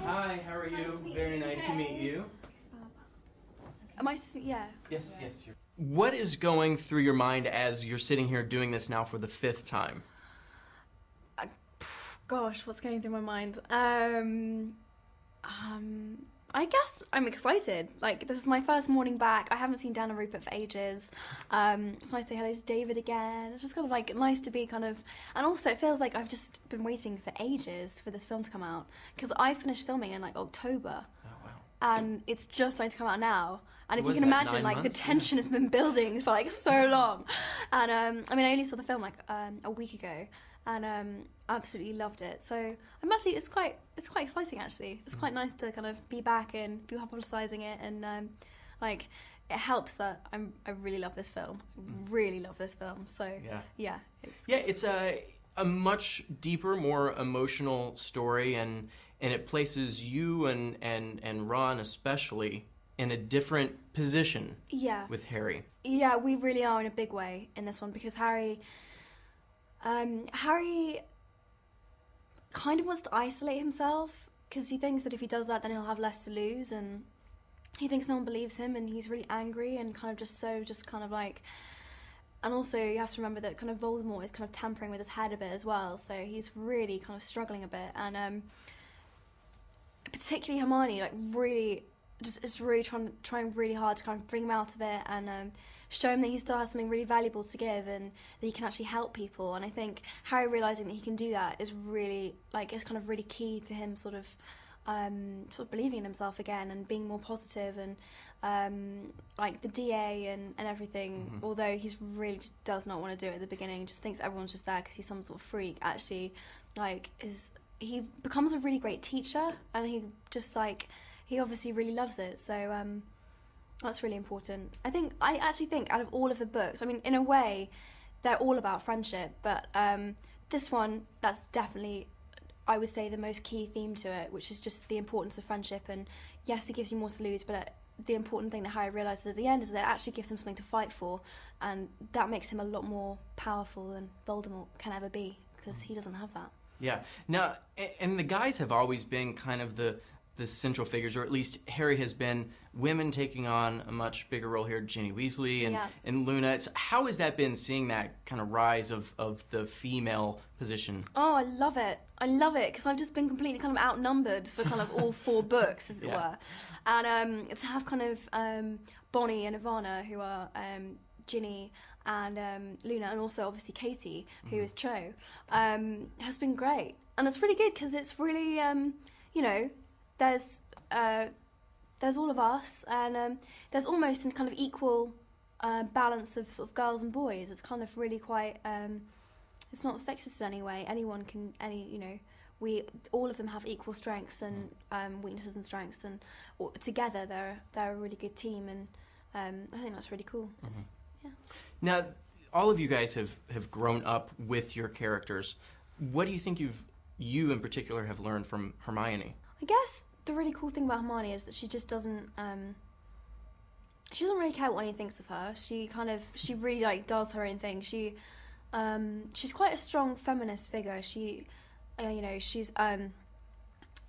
Hi, how are you? Very nice to meet you. Am I? Yeah. Yes, yes. What is going through your mind as you're sitting here doing this now for the 5th time? Gosh, what's going through my mind? I guess I'm excited. Like, this is my first morning back. I haven't seen Dan and Rupert for ages. It's nice to say hello to David again. It's just kind of like nice to be kind of, and also it feels like I've just been waiting for ages for this film to come out, because I finished filming in like October. Oh, wow. And it's just starting to come out now. And if you Was can that, imagine, 9 like, months? the tension has been building for like so long. And I mean, I only saw the film like a week ago, and absolutely loved it. So I'm actually, it's quite exciting actually. It's quite nice to kind of be back and be publicising it, and like, it helps that I really love this film. Really love this film. So yeah, it's a much deeper, more emotional story, and it places you and Ron especially in a different position. Yeah. With Harry. Yeah, we really are in a big way in this one, because Harry kind of wants to isolate himself, because he thinks that if he does that then he'll have less to lose, and he thinks no one believes him, and he's really angry and kind of just kind of like, and also you have to remember that kind of Voldemort is kind of tampering with his head a bit as well, so he's really kind of struggling a bit, and particularly Hermione, like, really just is really trying really hard to kind of bring him out of it, and show him that he still has something really valuable to give, and that he can actually help people. And I think Harry realising that he can do that is really, like, is kind of really key to him sort of believing in himself again and being more positive, and like the DA and everything, although he's really just does not want to do it at the beginning, just thinks everyone's just there because he's some sort of freak, actually, like, he becomes a really great teacher, and he just, like, he obviously really loves it, so that's really important. I actually think out of all of the books, I mean, in a way, they're all about friendship, but this one, that's definitely, I would say, the most key theme to it, which is just the importance of friendship. And yes, it gives you more to lose, but the important thing that Harry realises at the end is that it actually gives him something to fight for, and that makes him a lot more powerful than Voldemort can ever be, because he doesn't have that. Yeah. Now, and the guys have always been kind of the central figures, or at least Harry has been. Women taking on a much bigger role here, Ginny Weasley and Luna. How has that been, seeing that kind of rise of the female position? Oh, I love it. I love it, because I've just been completely kind of outnumbered for kind of all 4 books, as it were. And to have kind of Bonnie and Ivana, who are Ginny and Luna, and also obviously Katie, who is Cho, has been great. And it's really good, because it's really, you know, there's all of us, and there's almost a kind of equal balance of sort of girls and boys. It's kind of really quite, it's not sexist in any way. Anyone can, you know, all of them have equal strengths and weaknesses and strengths, and together they're a really good team, and I think that's really cool. Yeah. Now, all of you guys have grown up with your characters. What do you think you in particular have learned from Hermione? I guess the really cool thing about Hermione is that she just doesn't really care what anyone thinks of her. She really, like, does her own thing. She's quite a strong feminist figure. She, you know, she's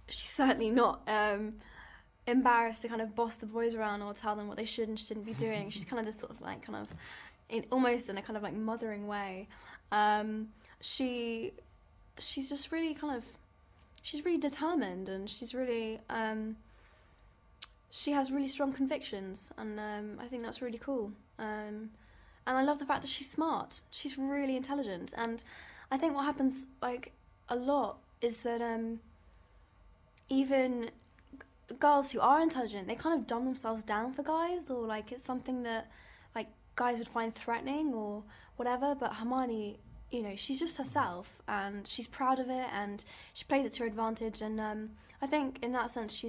certainly not embarrassed to kind of boss the boys around or tell them what they should and shouldn't be doing. She's kind of this sort of, like, almost in a kind of, like, mothering way. She's just really kind of, she's really determined, and she's really, she has really strong convictions, and I think that's really cool. And I love the fact that she's smart. She's really intelligent, and I think what happens, like, a lot is that even girls who are intelligent, they kind of dumb themselves down for guys, or, like, it's something that, like, guys would find threatening or whatever, but Hermione, you know, she's just herself, and she's proud of it, and she plays it to her advantage, and I think in that sense I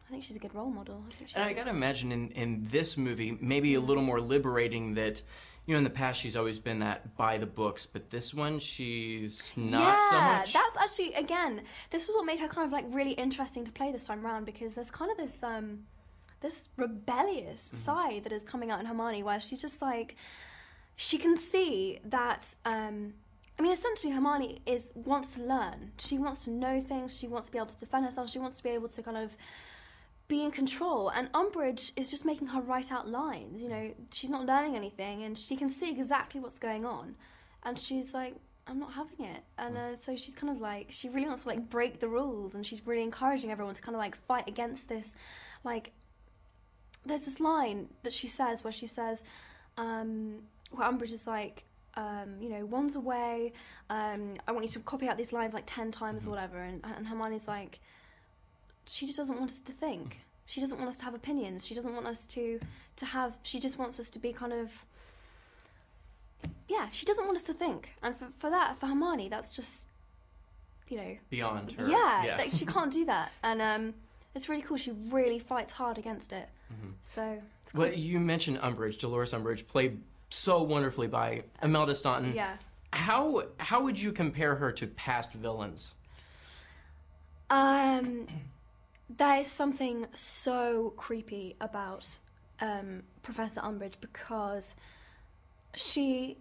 think she's a good role model. And I gotta imagine in this movie, maybe a little more liberating, that, you know, in the past she's always been that by the books, but this one she's not so much. Yeah, that's actually, again, this was what made her kind of, like, really interesting to play this time around, because there's kind of this rebellious side that is coming out in Hermione, where she's just like, she can see that I mean, essentially, Hermione wants to learn. She wants to know things. She wants to be able to defend herself. She wants to be able to kind of be in control. And Umbridge is just making her write out lines. You know, she's not learning anything, and she can see exactly what's going on. And she's like, I'm not having it. And so she's kind of like, she really wants to like break the rules, and she's really encouraging everyone to kind of like fight against this. Like, there's this line that she says where she says, where Umbridge is like, you know, one's away, I want you to copy out these lines like 10 times or whatever. And Hermione's like, she just doesn't want us to think. She doesn't want us to have opinions. She doesn't want us to have, she just wants us to be kind of, yeah, she doesn't want us to think. And for Hermione, that's just, you know. Beyond her. Yeah. Like, she can't do that. And it's really cool. She really fights hard against it. So, it's cool. Well, you mentioned Umbridge, Dolores Umbridge, played so wonderfully by Imelda Staunton. Yeah. How would you compare her to past villains? There is something so creepy about Professor Umbridge, because she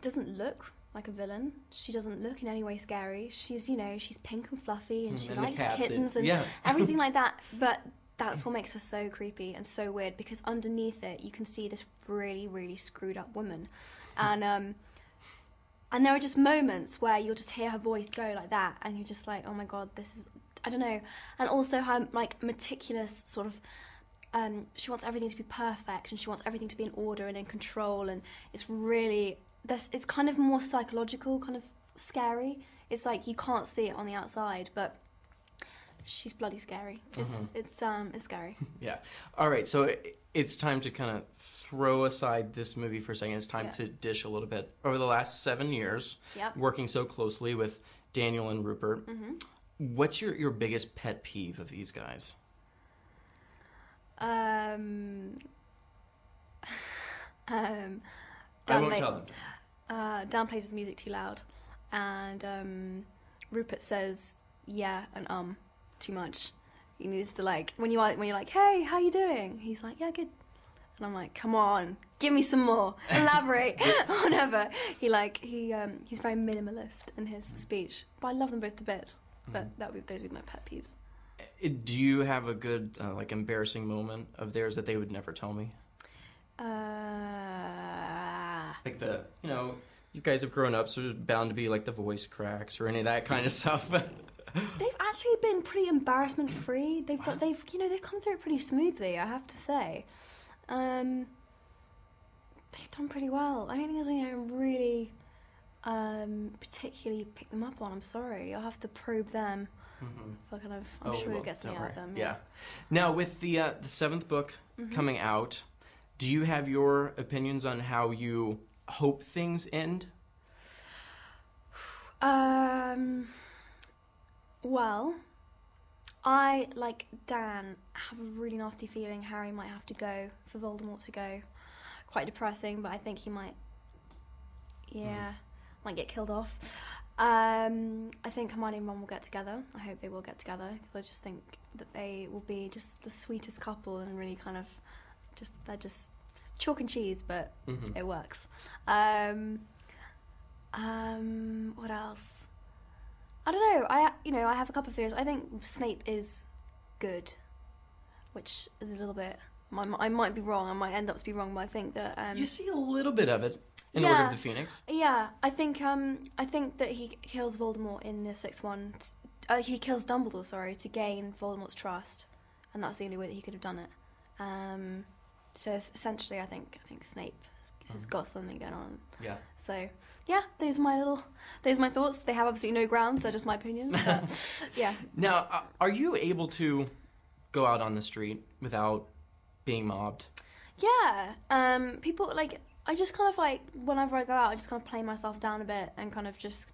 doesn't look like a villain. She doesn't look in any way scary. She's, you know, she's pink and fluffy, and she likes kittens and everything like that. But that's what makes her so creepy and so weird, because underneath it you can see this really, really screwed up woman. And there are just moments where you'll just hear her voice go like that, and you're just like, oh my god, this is, I don't know. And also her like meticulous sort of, she wants everything to be perfect, and she wants everything to be in order and in control, and it's really, it's kind of more psychological, kind of scary. It's like you can't see it on the outside, but she's bloody scary. It's scary. Yeah. All right, so it's time to kind of throw aside this movie for a second. It's time to dish a little bit. Over the last 7 years, working so closely with Daniel and Rupert, what's your biggest pet peeve of these guys? I won't tell them. Dan plays his music too loud, and Rupert says yeah and too much. He needs to, like, when you're like, hey, how you doing? He's like, yeah, good. And I'm like, come on, give me some more, elaborate, whatever. He's very minimalist in his speech, but I love them both to bits. But those would be my pet peeves. Do you have a good like embarrassing moment of theirs that they would never tell me? Like the, you know, you guys have grown up, so there's bound to be like the voice cracks or any of that kind of stuff. They've actually been pretty embarrassment free. They've come through it pretty smoothly, I have to say. They've done pretty well. I don't think there's anything I really particularly pick them up on. I'm sorry. I'll have to probe them. For kind of, I'm sure we'll get something out of them. Yeah. Now, with the 7th book coming out, do you have your opinions on how you hope things end? Well, I, like Dan, have a really nasty feeling Harry might have to go, for Voldemort to go. Quite depressing, but I think he might, might get killed off. I think Hermione and Ron will get together. I hope they will get together, because I just think that they will be just the sweetest couple, and really kind of they're just chalk and cheese, but it works. What else? I don't know. I have a couple of theories. I think Snape is good, which is a little bit. I might be wrong. I might end up to be wrong, but I think that you see a little bit of it in Order of the Phoenix. Yeah, I think that he kills Voldemort in the 6th one. He kills Dumbledore, sorry, to gain Voldemort's trust, and that's the only way that he could have done it. So essentially, I think Snape has got something going on. Yeah. So yeah, those are my thoughts. They have absolutely no grounds. They're just my opinions. But yeah. Now, are you able to go out on the street without being mobbed? Yeah. People like. I just kind of like, whenever I go out, I just kind of play myself down a bit and kind of you just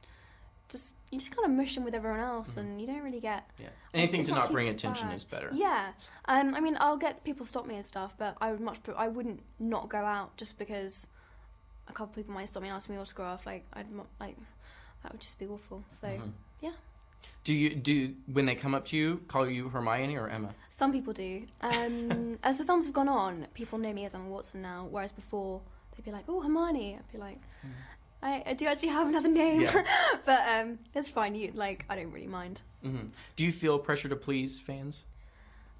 kind of mush in with everyone else, and you don't really get. Yeah. Anything to not bring attention is better. Yeah. I mean, I'll get people stop me and stuff, but I wouldn't not go out just because a couple people might stop me and ask me autograph. Like, that would just be awful. So yeah. Do when they come up to you, call you Hermione or Emma? Some people do. As the films have gone on, people know me as Emma Watson now, whereas before they'd be like, oh, Hermione. I'd be like, I do actually have another name, yeah. but it's fine. I don't really mind. Mm-hmm. Do you feel pressure to please fans?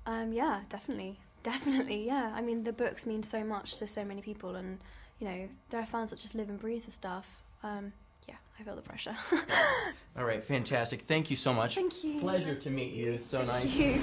Yeah, definitely, yeah. I mean, the books mean so much to so many people, and you know, there are fans that just live and breathe the stuff. Yeah, I feel the pressure. All right, fantastic. Thank you so much. Thank you. Pleasure to meet you. So nice. Thank you.